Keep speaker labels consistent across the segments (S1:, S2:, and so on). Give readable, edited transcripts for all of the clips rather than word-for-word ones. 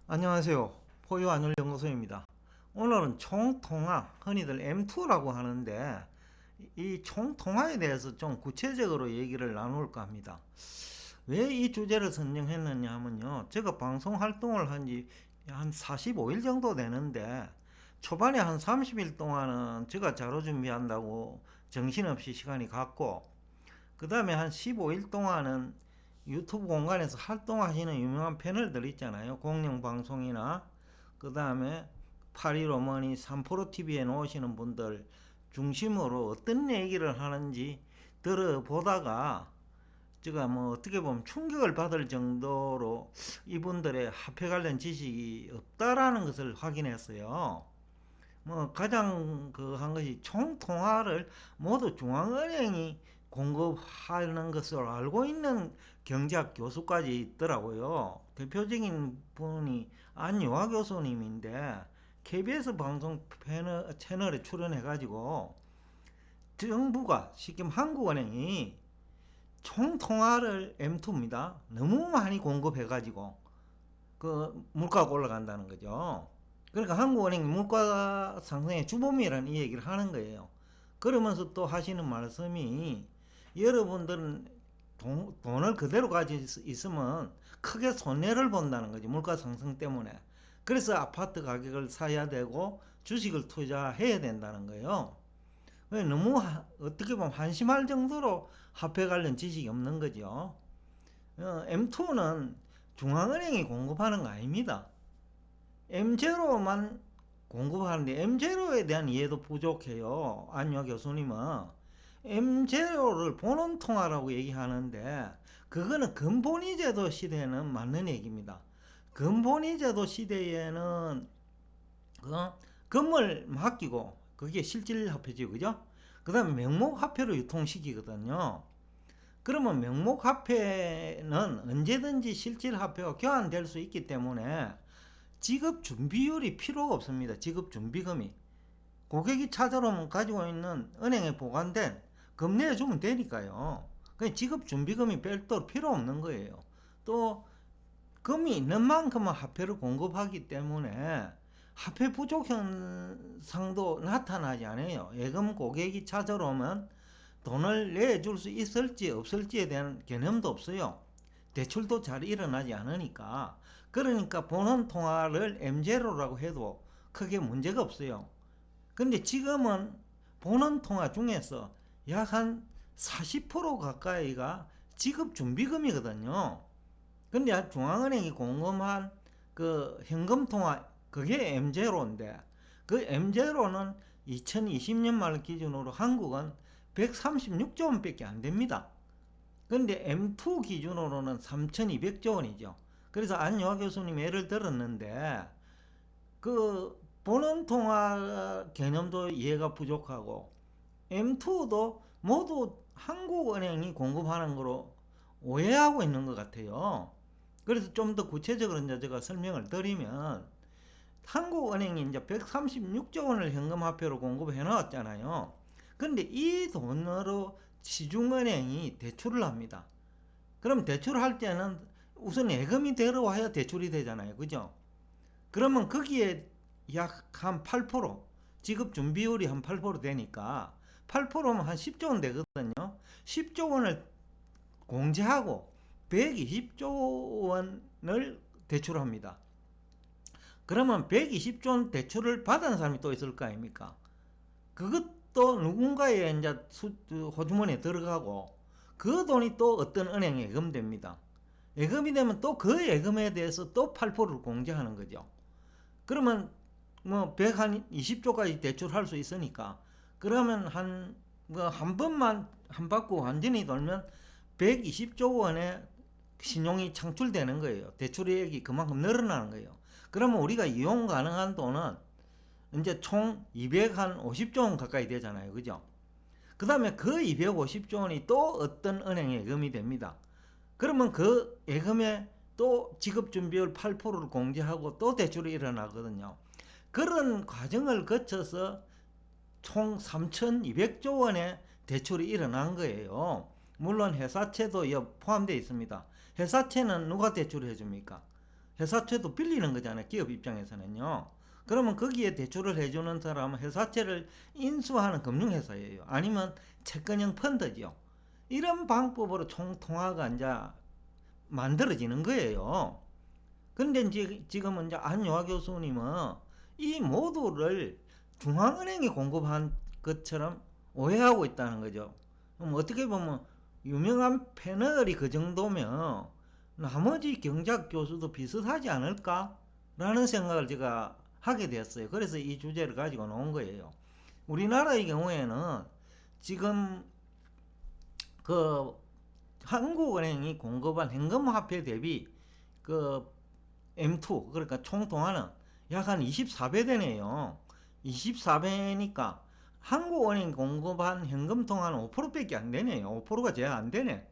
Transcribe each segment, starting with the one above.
S1: 안녕하세요. 포유안율연구소입니다. 오늘은 총통화, 흔히들 M2라고 하는데 이 총통화에 대해서 좀 구체적으로 얘기를 나눌까 합니다. 왜 이 주제를 선정했느냐 하면요. 제가 방송 활동을 한 지 한 45일 정도 되는데 초반에 한 30일 동안은 제가 자료 준비한다고 정신없이 시간이 갔고, 그 다음에 한 15일 동안은 유튜브 공간에서 활동하시는 유명한 패널들 있잖아요. 공영방송이나 그 다음에 81어머니 3프로TV에 나오시는 분들 중심으로 어떤 얘기를 하는지 들어보다가 제가 뭐 어떻게 보면 충격을 받을 정도로 이분들의 화폐 관련 지식이 없다라는 것을 확인했어요. 뭐 가장 그 한 것이 총통화를 모두 중앙은행이 공급하는 것으로 알고 있는 경제학 교수까지 있더라고요. 대표적인 분이 안유아 교수님인데 KBS 방송 채널에 출연해가지고 정부가 지금 한국은행이 총통화를 M2입니다. 너무 많이 공급해가지고 그 물가가 올라간다는 거죠. 그러니까 한국은행이 물가 상승의 주범이라는 이 얘기를 하는 거예요. 그러면서 또 하시는 말씀이 여러분들은 돈을 그대로 가지고 있으면 크게 손해를 본다는 거죠. 물가 상승 때문에. 그래서 아파트 가격을 사야 되고 주식을 투자해야 된다는 거예요. 너무 어떻게 보면 한심할 정도로 화폐 관련 지식이 없는 거죠. M2는 중앙은행이 공급하는 거 아닙니다. M0만 공급하는데 M0에 대한 이해도 부족해요. 안유아 교수님은 M0를 본원통화라고 얘기하는데 그거는 금본위 제도 시대에는 맞는 얘기입니다. 금본위 제도 시대에는 금을 맡기고 그게 실질화폐죠, 그죠? 그 다음에 명목화폐로 유통시키거든요. 그러면 명목화폐는 언제든지 실질화폐가 교환될 수 있기 때문에 지급 준비율이 필요가 없습니다. 지급 준비금이 고객이 찾아오면 가지고 있는 은행에 보관된 금 내주면 되니까요. 그냥 지급 준비금이 별도로 필요 없는 거예요. 또 금이 있는 만큼은 화폐를 공급하기 때문에 화폐 부족 현상도 나타나지 않아요. 예금 고객이 찾아오면 돈을 내줄 수 있을지 없을지에 대한 개념도 없어요. 대출도 잘 일어나지 않으니까. 그러니까 본원 통화를 M0라고 해도 크게 문제가 없어요. 근데 지금은 본원 통화 중에서 약 한 40% 가까이가 지급 준비금이거든요. 근데 중앙은행이 공급한 그 현금 통화 그게 M0인데 그 M0는 2020년 말 기준으로 한국은 136조 원밖에 안 됩니다. 근데 M2 기준으로는 3,200조 원이죠. 그래서 안유아 교수님 예를 들었는데 그 본원통화 개념도 이해가 부족하고 M2도 모두 한국은행이 공급하는 거로 오해하고 있는 것 같아요. 그래서 좀 더 구체적으로 이제 제가 설명을 드리면 한국은행이 이제 136조 원을 현금화폐로 공급해 놨잖아요. 근데 이 돈으로 시중은행이 대출을 합니다. 그럼 대출할 때는 우선 예금이 들어와야 대출이 되잖아요. 그죠? 그러면 거기에 약 한 8% 지급 준비율이 한 8% 되니까 8%면 한 10조 원 되거든요. 10조 원을 공제하고 120조 원을 대출합니다. 그러면 120조 원 대출을 받은 사람이 또 있을 거 아닙니까? 그것도 누군가의 이제 호주머니에 들어가고 그 돈이 또 어떤 은행에 예금됩니다. 예금이 되면 또 그 예금에 대해서 또 8%를 공제하는 거죠. 그러면 뭐 120조까지 대출할 수 있으니까 그러면 한 번만 한 바퀴 완전히 돌면 120조 원의 신용이 창출되는 거예요. 대출액이 그만큼 늘어나는 거예요. 그러면 우리가 이용 가능한 돈은 이제 총 250조 원 가까이 되잖아요. 그죠? 그 다음에 그 250조 원이 또 어떤 은행에 예금이 됩니다. 그러면 그 예금에 또 지급준비율 8%를 공제하고 또 대출이 일어나거든요. 그런 과정을 거쳐서 총 3,200조 원의 대출이 일어난 거예요. 물론 회사채도 포함되어 있습니다. 회사채는 누가 대출을 해줍니까? 회사채도 빌리는 거잖아요. 기업 입장에서는요. 그러면 거기에 대출을 해주는 사람은 회사채를 인수하는 금융회사예요. 아니면 채권형 펀드죠. 이런 방법으로 총통화가 이제 만들어지는 거예요. 근데 지금은 이제 안요하 교수님은 이 모두를 중앙은행이 공급한 것처럼 오해하고 있다는 거죠. 그럼 어떻게 보면 유명한 패널이 그 정도면 나머지 경제학 교수도 비슷하지 않을까? 라는 생각을 제가 하게 되었어요. 그래서 이 주제를 가지고 나온 거예요. 우리나라의 경우에는 지금 그 한국은행이 공급한 현금화폐 대비 그 M2 그러니까 총동화는 약 한 24배 되네요. 24배니까 한국은행이 공급한 현금 통화는 5%밖에 안 되네요. 5%가 제일 안 되네.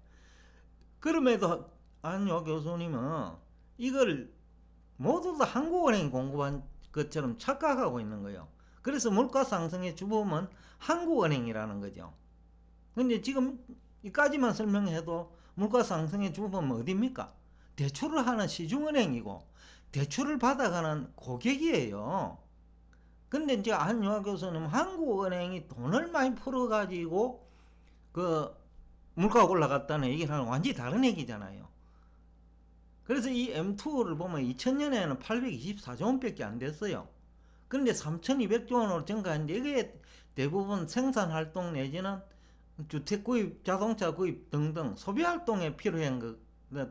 S1: 그럼에도 안요 교수님은 이걸 모두 다 한국은행이 공급한 것처럼 착각하고 있는 거예요. 그래서 물가 상승의 주범은 한국은행이라는 거죠. 근데 지금 이까지만 설명해도 물가 상승의 주범은 어디입니까? 대출을 하는 시중은행이고 대출을 받아가는 고객이에요. 근데 이제 안유아 교수는 한국은행이 돈을 많이 풀어가지고 그 물가가 올라갔다는 얘기는 완전히 다른 얘기잖아요. 그래서 이 M2를 보면 2000년에는 824조 원밖에 안 됐어요. 그런데 3200조 원으로 증가했는데 이게 대부분 생산활동 내지는 주택 구입, 자동차 구입 등등 소비활동에 필요한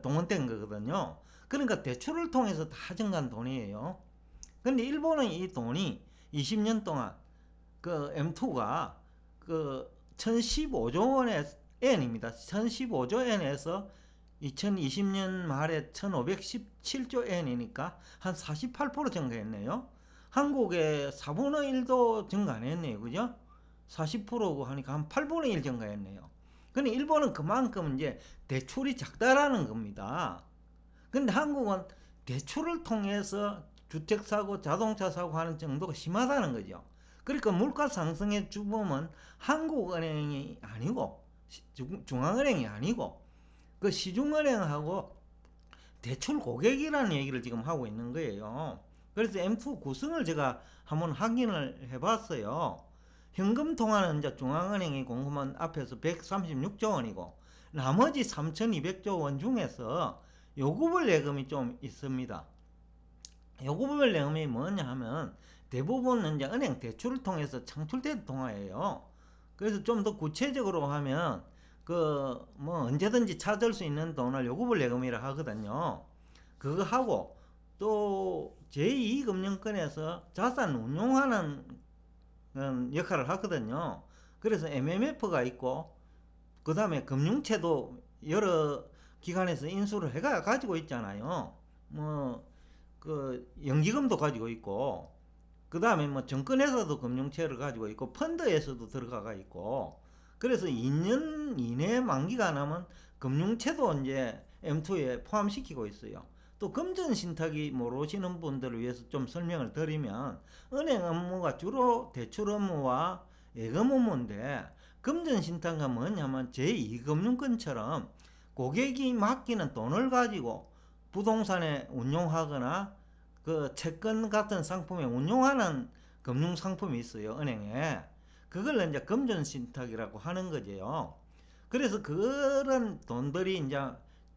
S1: 동원된 거거든요. 그러니까 대출을 통해서 다 증가한 돈이에요. 근데 일본은 이 돈이 20년 동안 그 M2가 그 1015조 원의 엔입니다. 1015조 엔에서 2020년 말에 1517조 엔이니까 한 48% 증가했네요. 한국의 4분의 1도 증가 안 했네요. 그죠? 40%고 하니까 한 8분의 1 증가했네요. 근데 일본은 그만큼 이제 대출이 작다라는 겁니다. 근데 한국은 대출을 통해서 주택 사고, 자동차 사고 하는 정도가 심하다는 거죠. 그러니까 물가 상승의 주범은 한국은행이 아니고 중앙은행이 아니고 그 시중은행하고 대출 고객이라는 얘기를 지금 하고 있는 거예요. 그래서 M2 구성을 제가 한번 확인을 해봤어요. 현금 통화는 이제 중앙은행이 공급한 앞에서 136조 원이고 나머지 3,200조 원 중에서 요구불 예금이 좀 있습니다. 요구불 예금이 뭐냐 하면 대부분은 이제 은행 대출을 통해서 창출된 통화예요. 그래서 좀 더 구체적으로 하면 그 뭐 언제든지 찾을 수 있는 돈을 요구불 예금이라 하거든요. 그거 하고 또 제2금융권에서 자산 운용하는 역할을 하거든요. 그래서 MMF가 있고 그 다음에 금융채도 여러 기관에서 인수를 해가 가지고 있잖아요. 뭐 그 연기금도 가지고 있고 그 다음에 뭐 정권에서도 금융채를 가지고 있고 펀드에서도 들어가 있고 그래서 2년 이내에 만기가 나면 금융채도 이제 M2에 포함시키고 있어요. 또 금전신탁이 모르시는 분들을 위해서 좀 설명을 드리면 은행 업무가 주로 대출 업무와 예금 업무인데 금전신탁은 뭐냐면 제2금융권처럼 고객이 맡기는 돈을 가지고 부동산에 운용하거나 그 채권 같은 상품에 운용하는 금융상품이 있어요. 은행에. 그걸 이제 금전신탁이라고 하는 거죠. 그래서 그런 돈들이 이제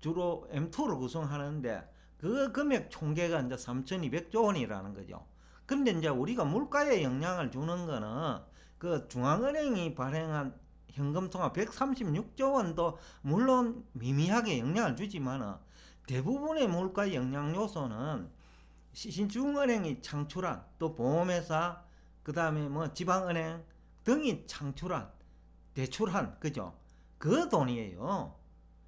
S1: 주로 M2를 구성하는데 그 금액 총계가 이제 3,200조 원이라는 거죠. 근데 이제 우리가 물가에 영향을 주는 거는 그 중앙은행이 발행한 현금통화 136조 원도 물론 미미하게 영향을 주지만 대부분의 물가 영향 요소는 신중은행이 창출한 또 보험회사 그 다음에 뭐 지방은행 등이 창출한 대출한 그죠 그 돈이에요.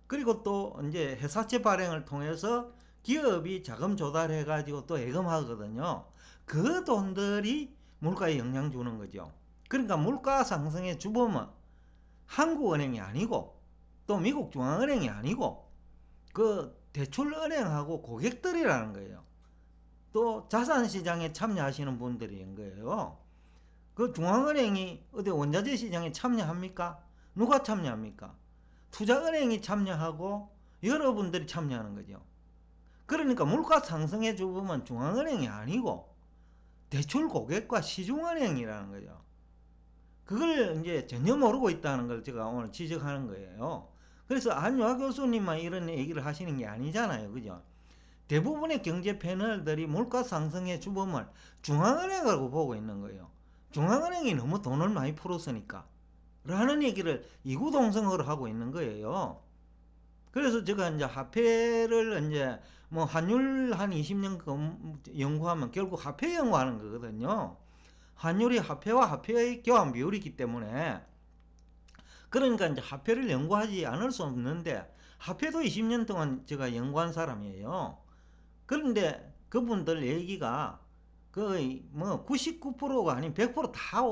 S1: 그리고 또 이제 회사채 발행을 통해서 기업이 자금 조달해 가지고 또 예금하거든요. 그 돈들이 물가에 영향 주는 거죠. 그러니까 물가 상승의 주범은 한국은행이 아니고 또 미국 중앙은행이 아니고 그 대출은행하고 고객들이라는 거예요. 또 자산시장에 참여하시는 분들인 거예요. 그 중앙은행이 어디 원자재 시장에 참여합니까? 누가 참여합니까? 투자은행이 참여하고 여러분들이 참여하는 거죠. 그러니까 물가 상승의 주범은 중앙은행이 아니고 대출 고객과 시중은행이라는 거죠. 그걸 이제 전혀 모르고 있다는 걸 제가 오늘 지적하는 거예요. 그래서 안유아 교수님만 이런 얘기를 하시는 게 아니잖아요. 그죠? 대부분의 경제 패널들이 물가 상승의 주범을 중앙은행이라고 보고 있는 거예요. 중앙은행이 너무 돈을 많이 풀었으니까. 라는 얘기를 이구동성으로 하고 있는 거예요. 그래서 제가 이제 화폐를 이제 뭐 환율 한 20년 연구하면 결국 화폐 연구하는 거거든요. 환율이 화폐와 화폐의 교환 비율이기 때문에 그러니까 이제 화폐를 연구하지 않을 수 없는데 화폐도 20년 동안 제가 연구한 사람이에요. 그런데 그분들 얘기가 거의 뭐 99%가 아닌 100%다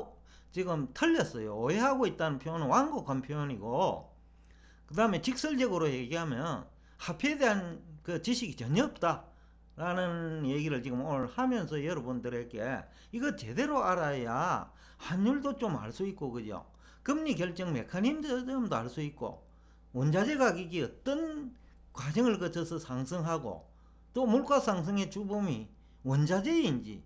S1: 지금 틀렸어요. 오해하고 있다는 표현은 완곡한 표현이고, 그 다음에 직설적으로 얘기하면 화폐에 대한 그 지식이 전혀 없다 라는 얘기를 지금 오늘 하면서 여러분들에게 이거 제대로 알아야 환율도 좀 알 수 있고, 그죠? 금리 결정 메커니즘도 알 수 있고, 원자재 가격이 어떤 과정을 거쳐서 상승하고, 또 물가 상승의 주범이 원자재인지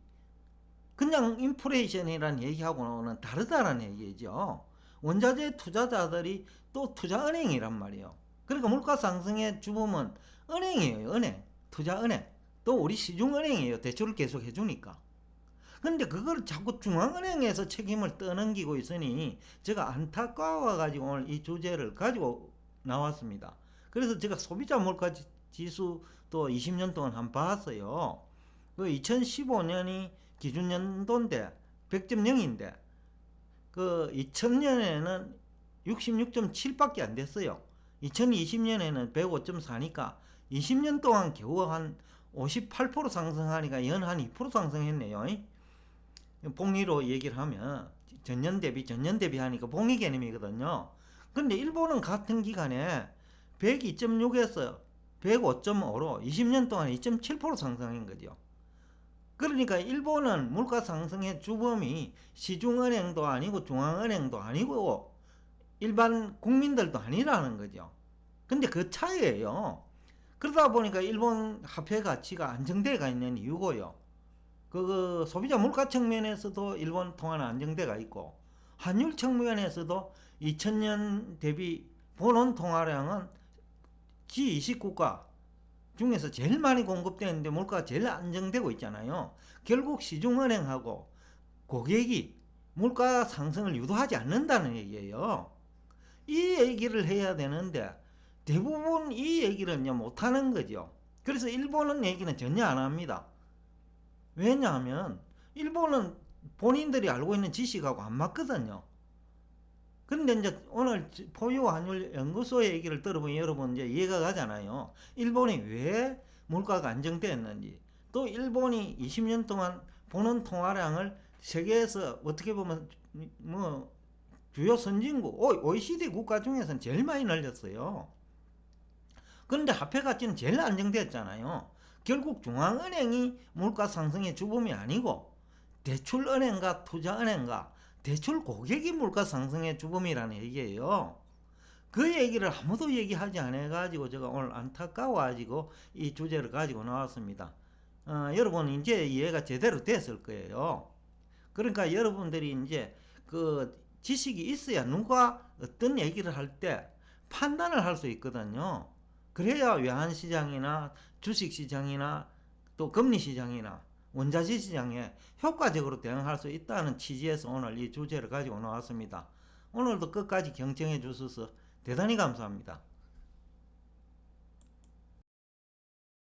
S1: 그냥 인플레이션이라는 얘기하고는 다르다는 얘기죠. 원자재 투자자들이 또 투자은행이란 말이에요. 그러니까 물가 상승의 주범은 은행이에요. 은행, 투자은행. 또 우리 시중은행이에요. 대출을 계속 해주니까. 근데 그걸 자꾸 중앙은행에서 책임을 떠넘기고 있으니 제가 안타까워가지고 오늘 이 주제를 가지고 나왔습니다. 그래서 제가 소비자 물가 지수 또 20년 동안 한번 봤어요. 그 2015년이 기준연도인데 100.0인데 그 2000년에는 66.7밖에 안 됐어요. 2020년에는 105.4니까 20년 동안 겨우 한 58% 상승하니까 연 한 2% 상승했네요. 복리로 얘기를 하면 전년 대비 하니까 복리 개념이거든요. 근데 일본은 같은 기간에 102.6에서 105.5로 20년 동안 2.7% 상승한 거죠. 그러니까 일본은 물가 상승의 주범이 시중은행도 아니고 중앙은행도 아니고 일반 국민들도 아니라는 거죠. 근데 그 차이예요. 그러다 보니까 일본 화폐 가치가 안정되어 있는 이유고요. 그 소비자 물가 측면에서도 일본 통화는 안정되어 있고, 환율 측면에서도 2000년 대비 본원 통화량은 G20 국가 중에서 제일 많이 공급되는데 물가가 제일 안정되고 있잖아요. 결국 시중은행하고 고객이 물가 상승을 유도하지 않는다는 얘기예요. 이 얘기를 해야 되는데 대부분 이 얘기를 못하는 거죠. 그래서 일본은 얘기는 전혀 안 합니다. 왜냐하면 일본은 본인들이 알고 있는 지식하고 안 맞거든요. 그런데 이제 오늘 포유 환율 연구소의 얘기를 들어보면 여러분 이제 이해가 가잖아요. 일본이 왜 물가가 안정됐는지, 또 일본이 20년 동안 보는 통화량을 세계에서 어떻게 보면 뭐 주요 선진국 OECD 국가 중에서는 제일 많이 늘렸어요. 그런데 화폐 가치는 제일 안정됐잖아요. 결국 중앙은행이 물가 상승의 주범이 아니고 대출은행과 투자은행과 대출 고객이 물가 상승의 주범이라는 얘기예요. 그 얘기를 아무도 얘기하지 않아가지고 제가 오늘 안타까워가지고 이 주제를 가지고 나왔습니다. 여러분 이제 이해가 제대로 됐을 거예요. 그러니까 여러분들이 이제 그 지식이 있어야 누가 어떤 얘기를 할 때 판단을 할 수 있거든요. 그래야 외환시장이나 주식시장이나 또 금리시장이나 원자재 시장에 효과적으로 대응할 수 있다는 취지에서 오늘 이 주제를 가지고 나왔습니다. 오늘도 끝까지 경청해 주셔서 대단히 감사합니다.